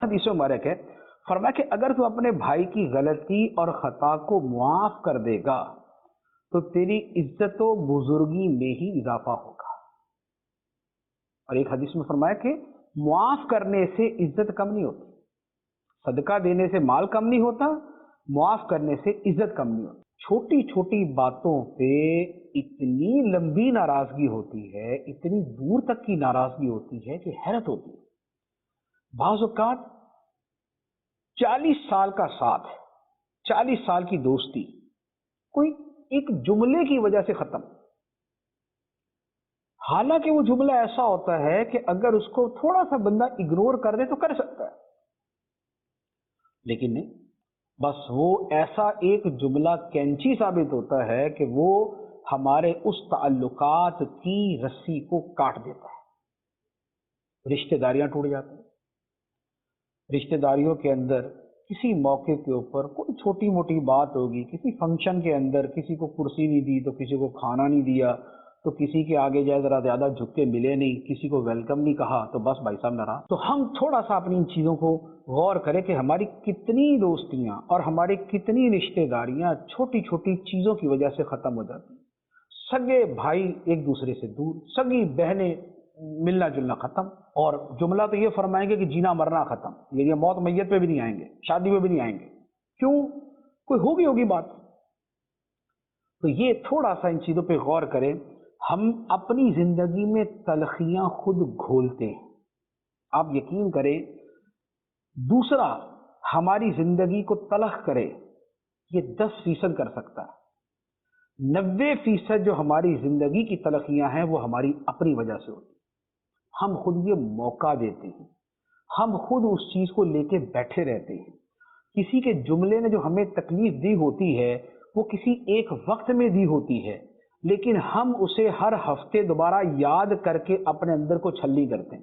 حدیث مبارک ہے، فرمایا کہ اگر تو اپنے بھائی کی غلطی اور خطا کو معاف کر دے گا تو تیری عزت و بزرگی میں ہی اضافہ ہوگا۔ اور ایک حدیث میں فرمایا کہ معاف کرنے سے عزت کم نہیں ہوتی، صدقہ دینے سے مال کم نہیں ہوتا، معاف کرنے سے عزت کم نہیں ہوتی۔ چھوٹی چھوٹی باتوں پہ اتنی لمبی ناراضگی ہوتی ہے، اتنی دور تک کی ناراضگی ہوتی ہے کہ حیرت ہوتی ہے۔ بعض اوقات 40 سال کا ساتھ، 40 سال کی دوستی کوئی ایک جملے کی وجہ سے ختم، حالانکہ وہ جملہ ایسا ہوتا ہے کہ اگر اس کو تھوڑا سا بندہ اگنور کر دے تو کر سکتا ہے، لیکن نہیں، بس وہ ایسا ایک جملہ کینچی ثابت ہوتا ہے کہ وہ ہمارے اس تعلقات کی رسی کو کاٹ دیتا ہے، رشتہ داریاں ٹوٹ جاتی ہیں۔ رشتہ داریوں کے اندر کسی موقع کے اوپر کوئی چھوٹی موٹی بات ہوگی، کسی فنکشن کے اندر کسی کو کرسی نہیں دی تو کسی کو کھانا نہیں دیا، تو کسی کے آگے جائے ذرا زیادہ جھک کے ملے نہیں، کسی کو ویلکم نہیں کہا، تو بس بھائی صاحب ناراض۔ تو ہم تھوڑا سا اپنی ان چیزوں کو غور کریں کہ ہماری کتنی دوستیاں اور ہماری کتنی رشتہ داریاں چھوٹی چھوٹی چیزوں کی وجہ سے ختم ہو جاتی ہیں۔ سگے بھائی ایک دوسرے سے دور، سگی بہنیں ملنا جلنا ختم، اور جملہ تو یہ فرمائیں گے کہ جینا مرنا ختم، یہ موت میت پہ بھی نہیں آئیں گے، شادی میں بھی نہیں آئیں گے، کیوں؟ کوئی ہوگی بات۔ تو یہ تھوڑا سا ان چیزوں پہ غور کریں۔ ہم اپنی زندگی میں تلخیاں خود گھولتے ہیں، آپ یقین کریں دوسرا ہماری زندگی کو تلخ کرے یہ 10% کر سکتا ہے، 90% جو ہماری زندگی کی تلخیاں ہیں وہ ہماری اپنی وجہ سے ہوتی ہیں۔ ہم خود یہ موقع دیتے ہیں، ہم خود اس چیز کو لے کے بیٹھے رہتے ہیں۔ کسی کے جملے نے جو ہمیں تکلیف دی ہوتی ہے وہ کسی ایک وقت میں دی ہوتی ہے، لیکن ہم اسے ہر ہفتے دوبارہ یاد کر کے اپنے اندر کو چھلی کرتے ہیں۔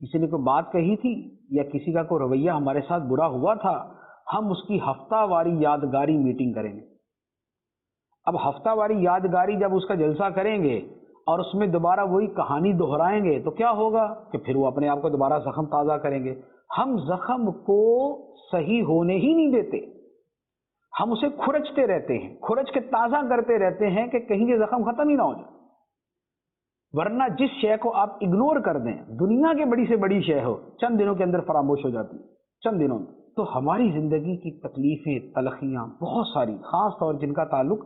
کسی نے کوئی بات کہی تھی یا کسی کا کوئی رویہ ہمارے ساتھ برا ہوا تھا، ہم اس کی ہفتہ واری یادگاری میٹنگ کریں گے۔ اب ہفتہ واری یادگاری جب اس کا جلسہ کریں گے اور اس میں دوبارہ وہی کہانی دہرائیں گے تو کیا ہوگا کہ پھر وہ اپنے آپ کو دوبارہ زخم تازہ کریں گے۔ ہم زخم کو صحیح ہونے ہی نہیں دیتے، ہم اسے کھرچتے رہتے ہیں، کھرچ کے تازہ کرتے رہتے ہیں کہ کہیں یہ زخم ختم ہی نہ ہو جائے۔ ورنہ جس شے کو آپ اگنور کر دیں، دنیا کے بڑی سے بڑی شے ہو، چند دنوں کے اندر فراموش ہو جاتی ہے، چند دنوں میں۔ تو ہماری زندگی کی تکلیفیں، تلخیاں بہت ساری، خاص طور جن کا تعلق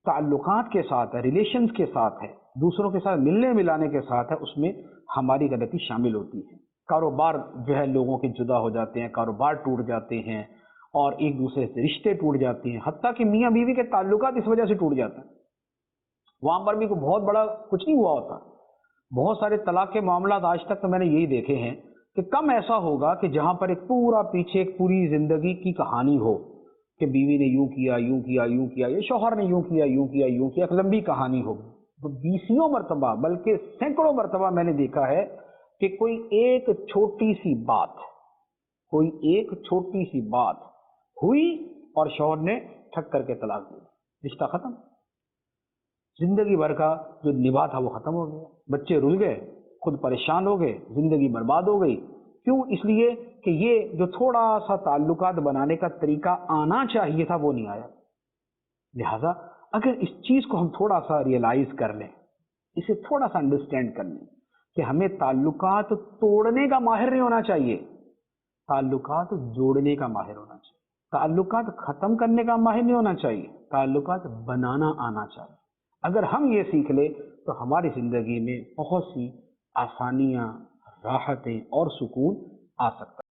تعلقات کے ساتھ ہے، ریلیشنز کے ساتھ ہے، دوسروں کے ساتھ ملنے ملانے کے ساتھ ہے، اس میں ہماری غلطی شامل ہوتی ہے۔ کاروبار جو ہے لوگوں کے جدا ہو جاتے ہیں، کاروبار ٹوٹ جاتے ہیں، اور ایک دوسرے سے رشتے ٹوٹ جاتے ہیں، حتیٰ کہ میاں بیوی کے تعلقات اس وجہ سے ٹوٹ جاتے ہیں۔ وہاں پر بھی کوئی بہت بڑا کچھ نہیں ہوا ہوتا۔ بہت سارے طلاق کے معاملات آج تک تو میں نے یہی دیکھے ہیں کہ کم ایسا ہوگا کہ جہاں پر ایک پورا پیچھے ایک پوری زندگی کی کہانی ہو کہ بیوی نے یوں کیا، یوں کیا، یوں کیا، یا شوہر نے یوں کیا، یوں کیا، یوں کیا، ایک لمبی کہانی ہو۔ تو 20 مرتبہ بلکہ سینکڑوں مرتبہ میں نے دیکھا ہے کہ کوئی ایک چھوٹی سی بات ہوئی اور شوہر نے ٹھک کر کے طلاق دی، رشتہ ختم، زندگی بھر کا جو نبھا تھا وہ ختم ہو گیا، بچے رل گئے، خود پریشان ہو گئے، زندگی برباد ہو گئی۔ کیوں؟ اس لیے کہ یہ جو تھوڑا سا تعلقات بنانے کا طریقہ آنا چاہیے تھا وہ نہیں آیا۔ لہذا اگر اس چیز کو ہم تھوڑا سا ریئلائز کر لیں، اسے تھوڑا سا انڈرسٹینڈ کر لیں کہ ہمیں تعلقات توڑنے کا ماہر نہیں ہونا چاہیے، تعلقات جوڑنے کا ماہر ہونا چاہیے، تعلقات ختم کرنے کا ماہر نہیں ہونا چاہیے، تعلقات بنانا آنا چاہیے۔ اگر ہم یہ سیکھ لیں تو ہماری زندگی میں بہت سی آسانیاں، راحتیں اور سکون آ سکتا ہے۔